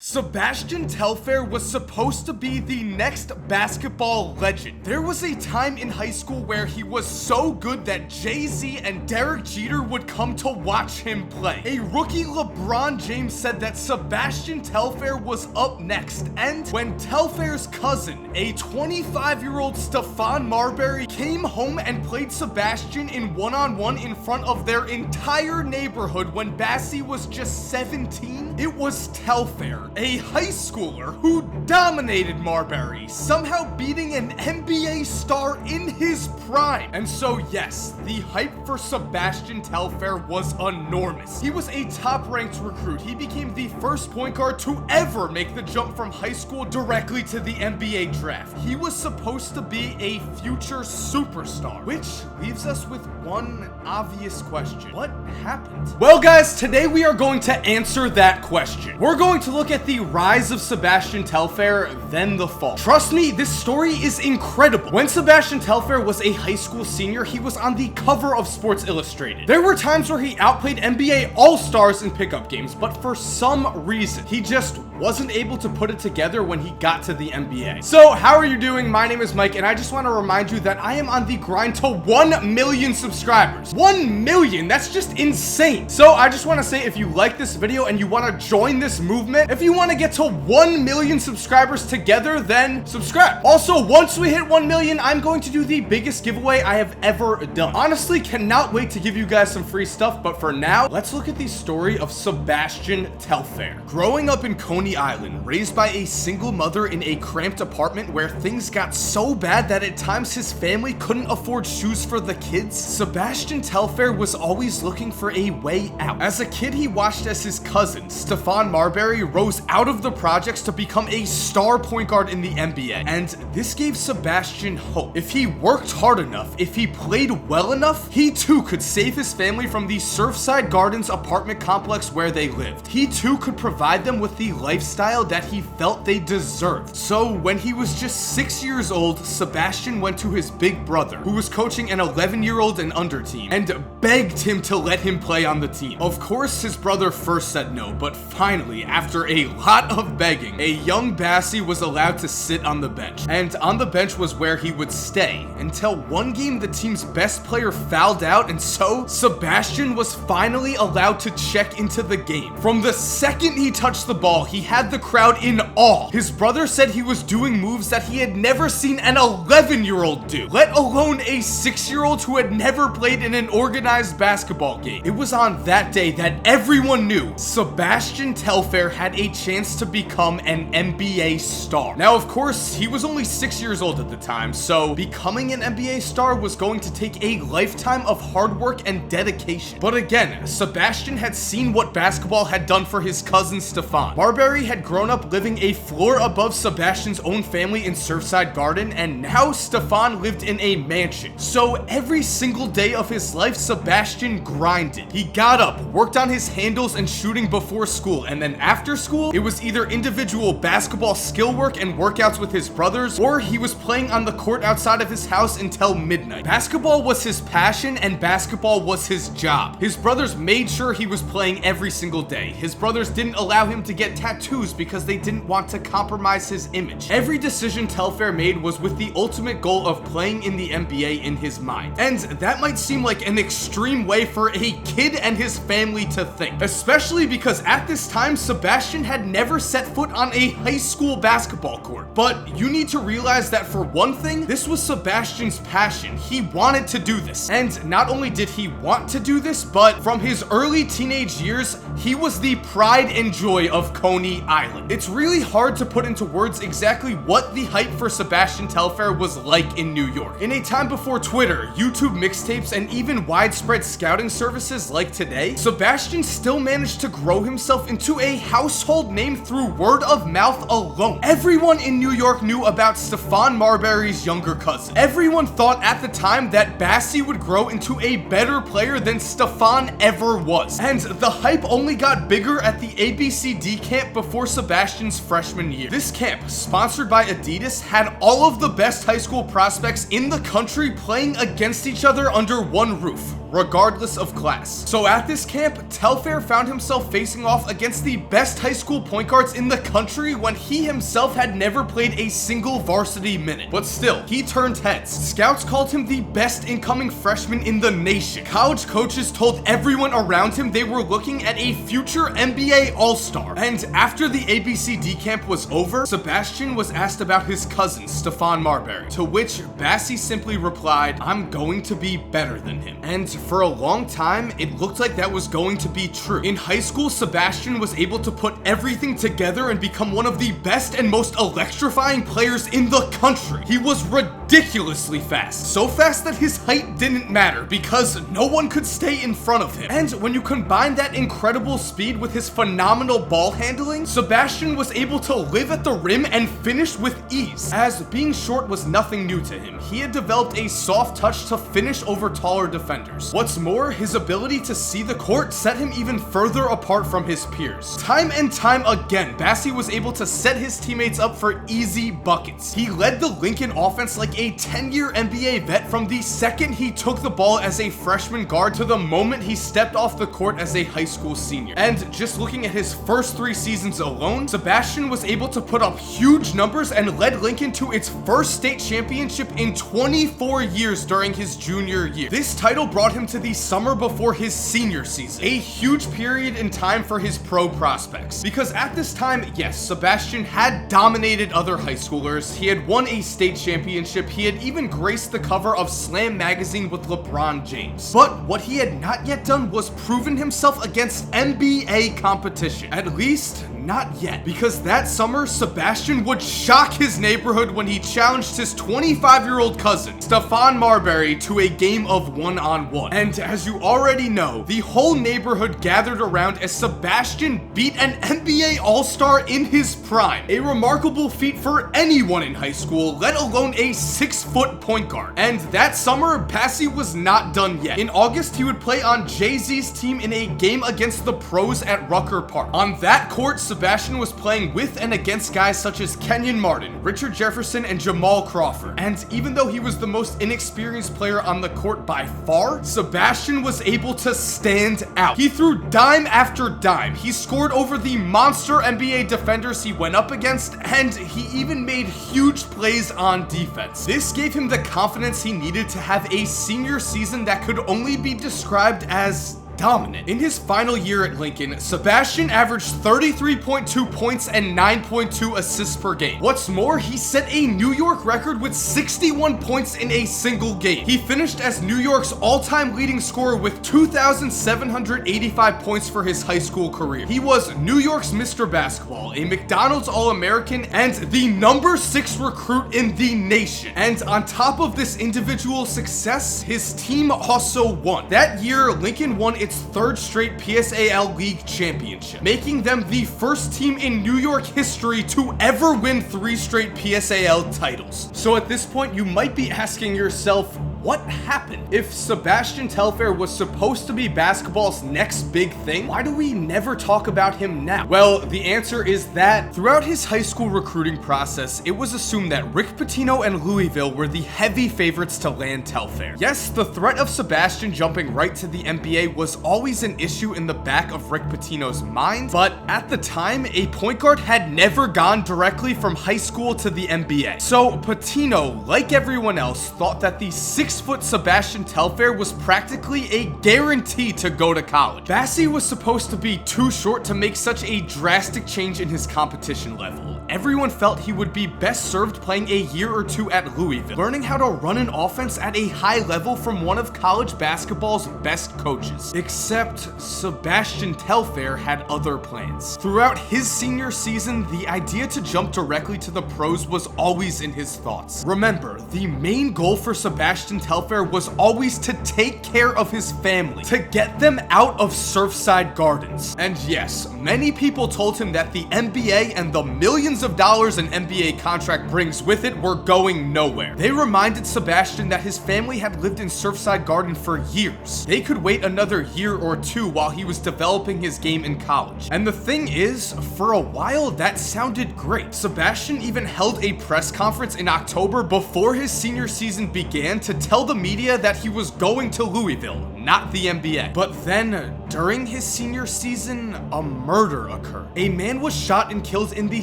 Sebastian Telfair was supposed to be the next basketball legend. There was a time in high school where he was so good that Jay-Z and Derek Jeter would come to watch him play. A rookie LeBron James said that Sebastian Telfair was up next, and when Telfair's cousin, a 25-year-old Stephon Marbury, came home and played Sebastian in one-on-one in front of their entire neighborhood when Bassie was just 17, it was Telfair, a high schooler who dominated Marbury, somehow beating an NBA star in his prime. And so yes, the hype for Sebastian Telfair was enormous. He was a top-ranked recruit. He became the first point guard to ever make the jump from high school directly to the NBA draft. He was supposed to be a future superstar, which leaves us with one obvious question. What happened? Well guys, today we are going to answer that question. We're going to look at the rise of Sebastian Telfair, then the fall. Trust me, this story is incredible. When Sebastian Telfair was a high school senior, he was on the cover of Sports Illustrated. There were times where he outplayed NBA All-Stars in pickup games, but for some reason, he just wasn't able to put it together when he got to the NBA. So, how are you doing? My name is Mike, and I just want to remind you that I am on the grind to 1 million subscribers. 1 million? That's just insane. So, I just want to say, if you like this video and you want to join this movement, if you want to get to 1 million subscribers together, then subscribe. Also, once we hit 1 million, I'm going to do the biggest giveaway I have ever done. Honestly, cannot wait to give you guys some free stuff, but for now, let's look at the story of Sebastian Telfair. Growing up in Coney Island, raised by a single mother in a cramped apartment where things got so bad that at times his family couldn't afford shoes for the kids, Sebastian Telfair was always looking for a way out. As a kid, he watched as his cousin, Stephon Marbury, rose out of the projects to become a star point guard in the NBA, and this gave Sebastian hope. If he worked hard enough, if he played well enough, he too could save his family from the Surfside Gardens apartment complex where they lived. He too could provide them with the lifestyle that he felt they deserved. So when he was just 6 years old, Sebastian went to his big brother, who was coaching an 11-year-old and under team, and begged him to let him play on the team. Of course, his brother first said no, but finally, after a lot of begging, a young Bassie was allowed to sit on the bench. And on the bench was where he would stay until one game the team's best player fouled out, and so Sebastian was finally allowed to check into the game. From the second he touched the ball, he had the crowd in awe. His brother said he was doing moves that he had never seen an 11-year-old do, let alone a 6-year-old who had never played in an organized basketball game. It was on that day that everyone knew Sebastian Telfair had a chance to become an NBA star. Now, of course, he was only 6 years old at the time, so becoming an NBA star was going to take a lifetime of hard work and dedication. But again, Sebastian had seen what basketball had done for his cousin Stephon. Marbury had grown up living a floor above Sebastian's own family in Surfside Garden, and now Stephon lived in a mansion. So every single day of his life, Sebastian grinded. He got up, worked on his handles and shooting before school, and then after school, it was either individual basketball skill work and workouts with his brothers, or he was playing on the court outside of his house until midnight. Basketball was his passion, and basketball was his job. His brothers made sure he was playing every single day. His brothers didn't allow him to get tattoos because they didn't want to compromise his image. Every decision Telfair made was with the ultimate goal of playing in the NBA in his mind. And that might seem like an extreme way for a kid and his family to think, especially because at this time, Sebastian had never set foot on a high school basketball court. But you need to realize that for one thing, this was Sebastian's passion. He wanted to do this. And not only did he want to do this, but from his early teenage years, he was the pride and joy of Coney Island. It's really hard to put into words exactly what the hype for Sebastian Telfair was like in New York. In a time before Twitter, YouTube mixtapes, and even widespread scouting services like today, Sebastian still managed to grow himself into a household name through word of mouth alone. Everyone in New York knew about Stephon Marbury's younger cousin. Everyone thought at the time that Bassie would grow into a better player than Stephon ever was. And the hype only got bigger at the ABCD camp before Sebastian's freshman year. This camp, sponsored by Adidas, had all of the best high school prospects in the country playing against each other under one roof. regardless of class. So at this camp, Telfair found himself facing off against the best high school point guards in the country when he himself had never played a single varsity minute. But still, he turned heads. Scouts called him the best incoming freshman in the nation. College coaches told everyone around him they were looking at a future NBA All-Star. And after the ABCD camp was over, Sebastian was asked about his cousin, Stephon Marbury, to which Bassie simply replied, "I'm going to be better than him." And for a long time, it looked like that was going to be true. In high school, Sebastian was able to put everything together and become one of the best and most electrifying players in the country. He was ridiculously fast. So fast that his height didn't matter because no one could stay in front of him. And when you combine that incredible speed with his phenomenal ball handling, Sebastian was able to live at the rim and finish with ease. As being short was nothing new to him, he had developed a soft touch to finish over taller defenders. What's more, his ability to see the court set him even further apart from his peers. Time and time again, Bassie was able to set his teammates up for easy buckets. He led the Lincoln offense like a 10-year NBA vet from the second he took the ball as a freshman guard to the moment he stepped off the court as a high school senior. And just looking at his first 3 seasons alone, Sebastian was able to put up huge numbers and led Lincoln to its first state championship in 24 years during his junior year. This title brought him to the summer before his senior season, a huge period in time for his pro prospects. Because at this time, yes, Sebastian had dominated other high schoolers, he had won a state championship, he had even graced the cover of Slam magazine with LeBron James. But what he had not yet done was proven himself against NBA competition. At least, not yet. Because that summer, Sebastian would shock his neighborhood when he challenged his 25-year-old cousin, Stephon Marbury, to a game of one-on-one. And as you already know, the whole neighborhood gathered around as Sebastian beat an NBA All-Star in his prime. A remarkable feat for anyone in high school, let alone a 6-foot point guard. And that summer, Bassie was not done yet. In August, he would play on Jay-Z's team in a game against the pros at Rucker Park. On that court, Sebastian was playing with and against guys such as Kenyon Martin, Richard Jefferson, and Jamal Crawford. And even though he was the most inexperienced player on the court by far, Sebastian was able to stand out. He threw dime after dime. He scored over the monster NBA defenders he went up against, and he even made huge plays on defense. This gave him the confidence he needed to have a senior season that could only be described as dominant. In his final year at Lincoln, Sebastian averaged 33.2 points and 9.2 assists per game. What's more, he set a New York record with 61 points in a single game. He finished as New York's all-time leading scorer with 2,785 points for his high school career. He was New York's Mr. Basketball, a McDonald's All-American, and the number 6 recruit in the nation. And on top of this individual success, his team also won. That year, Lincoln won its 3rd straight PSAL League championship, making them the first team in New York history to ever win 3 straight PSAL titles. So at this point, you might be asking yourself, what happened? If Sebastian Telfair was supposed to be basketball's next big thing, why do we never talk about him now? Well, the answer is that throughout his high school recruiting process, it was assumed that Rick Pitino and Louisville were the heavy favorites to land Telfair. Yes, the threat of Sebastian jumping right to the NBA was always an issue in the back of Rick Pitino's mind, but at the time, a point guard had never gone directly from high school to the NBA. So Pitino, like everyone else, thought that the 6-foot Sebastian Telfair was practically a guarantee to go to college. Bassie was supposed to be too short to make such a drastic change in his competition level. Everyone felt he would be best served playing a year or 2 at Louisville, learning how to run an offense at a high level from one of college basketball's best coaches. Except Sebastian Telfair had other plans. Throughout his senior season, the idea to jump directly to the pros was always in his thoughts. Remember, the main goal for Sebastian Telfair was always to take care of his family, to get them out of Surfside Gardens. And yes, many people told him that the NBA and the millions of dollars an NBA contract brings with it were going nowhere. They reminded Sebastian that his family had lived in Surfside Garden for years. They could wait another year or 2 while he was developing his game in college. And the thing is, for a while that sounded great. Sebastian even held a press conference in October before his senior season began to tell the media that he was going to Louisville. not the NBA. But then, during his senior season, a murder occurred. A man was shot and killed in the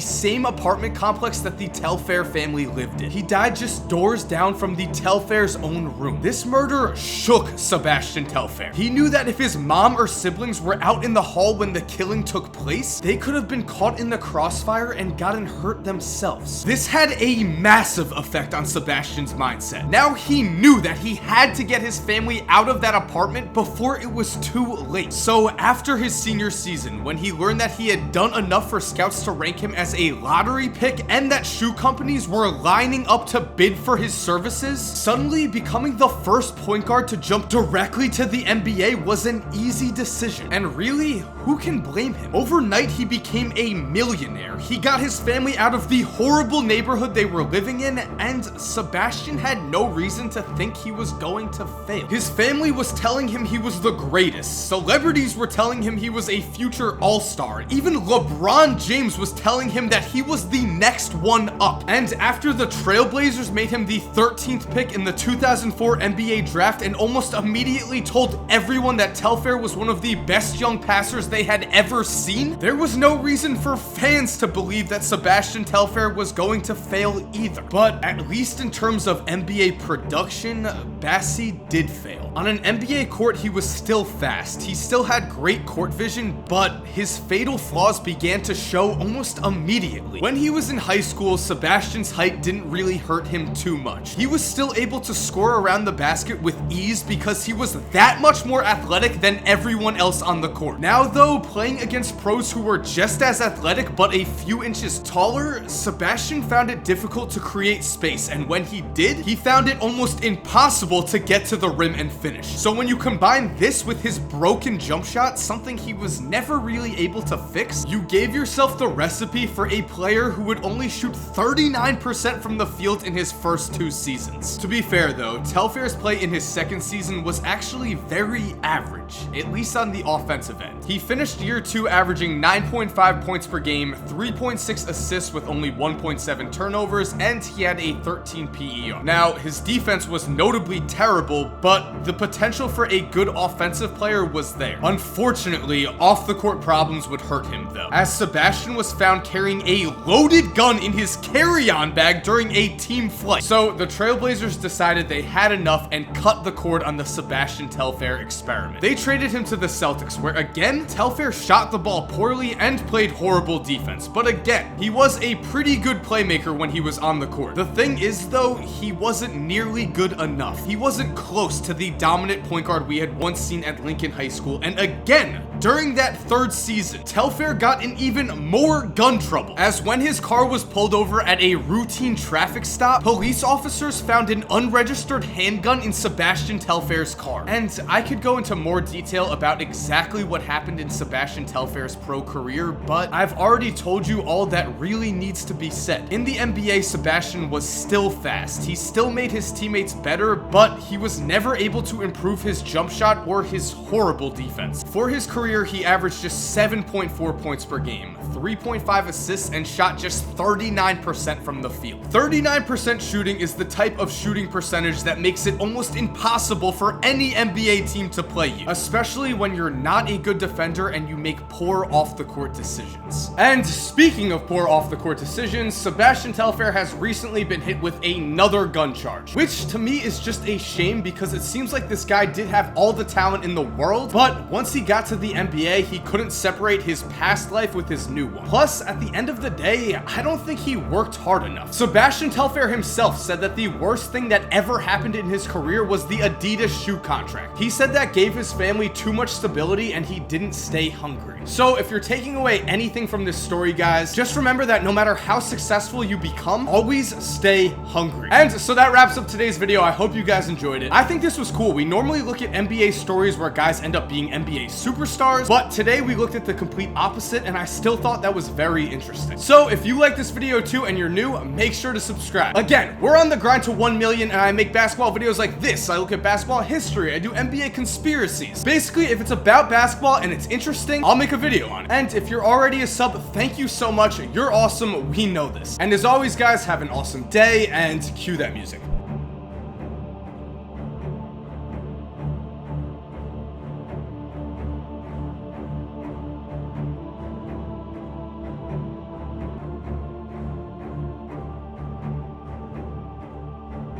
same apartment complex that the Telfair family lived in. He died just doors down from the Telfair's own room. This murder shook Sebastian Telfair. He knew that if his mom or siblings were out in the hall when the killing took place, they could have been caught in the crossfire and gotten hurt themselves. This had a massive effect on Sebastian's mindset. Now he knew that he had to get his family out of that apartment before it was too late. So after his senior season, when he learned that he had done enough for scouts to rank him as a lottery pick and that shoe companies were lining up to bid for his services, suddenly becoming the first point guard to jump directly to the NBA was an easy decision. And really, who can blame him? Overnight, he became a millionaire. He got his family out of the horrible neighborhood they were living in, and Sebastian had no reason to think he was going to fail. His family was telling him he was the greatest. Celebrities were telling him he was a future all-star. Even LeBron James was telling him that he was the next one up. And after the Trailblazers made him the 13th pick in the 2004 NBA draft and almost immediately told everyone that Telfair was one of the best young passers they had ever seen, there was no reason for fans to believe that Sebastian Telfair was going to fail either. But at least in terms of NBA production, Bassi did fail. On an NBA court, he was still fast. He still had great court vision, but his fatal flaws began to show almost immediately. When he was in high school, Sebastian's height didn't really hurt him too much. He was still able to score around the basket with ease because he was that much more athletic than everyone else on the court. Now though, playing against pros who were just as athletic but a few inches taller, Sebastian found it difficult to create space, and when he did, he found it almost impossible to get to the rim and finish. So when you combine this with his broken jump shot, something he was never really able to fix, you gave yourself the recipe for a player who would only shoot 39% from the field in his first 2 seasons. To be fair though, Telfair's play in his second season was actually very average, at least on the offensive end. He finished year 2 averaging 9.5 points per game, 3.6 assists with only 1.7 turnovers, and he had a 13 PER. Now, his defense was notably terrible, but the potential for a good offensive player was there. Unfortunately, off-the-court problems would hurt him though, as Sebastian was found carrying a loaded gun in his carry-on bag during a team flight. So the Trailblazers decided they had enough and cut the cord on the Sebastian Telfair experiment. They traded him to the Celtics, where again, Telfair shot the ball poorly and played horrible defense. But again, he was a pretty good playmaker when he was on the court. The thing is though, he wasn't nearly good enough. He wasn't close to the dominant point guard we had once seen at Lincoln High School. And again, during that 3rd season, Telfair got in even more gun trouble, as when his car was pulled over at a routine traffic stop, police officers found an unregistered handgun in Sebastian Telfair's car. And I could go into more detail about exactly what happened in Sebastian Telfair's pro career, but I've already told you all that really needs to be said. In the NBA, Sebastian was still fast. He still made his teammates better, but he was never able to improve his jump shot or his horrible defense. For his career, he averaged just 7.4 points per game, 3.5 assists, and shot just 39% from the field. 39% shooting is the type of shooting percentage that makes it almost impossible for any NBA team to play you, especially when you're not a good defender and you make poor off-the-court decisions. And speaking of poor off-the-court decisions, Sebastian Telfair has recently been hit with another gun charge, which to me is just a shame because it seems like this guy did have all the talent in the world, but once he got to the NBA, he couldn't separate his past life with his new one. Plus, at the end of the day, I don't think he worked hard enough. Sebastian Telfair himself said that the worst thing that ever happened in his career was the Adidas shoe contract. He said that gave his family too much stability and he didn't stay hungry. So if you're taking away anything from this story, guys, just remember that no matter how successful you become, always stay hungry. And so that wraps up today's video. I hope you guys enjoyed it. I think this was cool. We normally look at NBA stories where guys end up being NBA superstars, but today we looked at the complete opposite, and I still thought that was very interesting. So if you like this video too and you're new, make sure to subscribe. Again, we're on the grind to 1 million, and I make basketball videos like this. I look at basketball history. I do NBA conspiracies. Basically, if it's about basketball and it's interesting, I'll make a video on it. And if you're already a sub, thank you so much. You're awesome. We know this. And as always, guys, have an awesome day, and cue that music.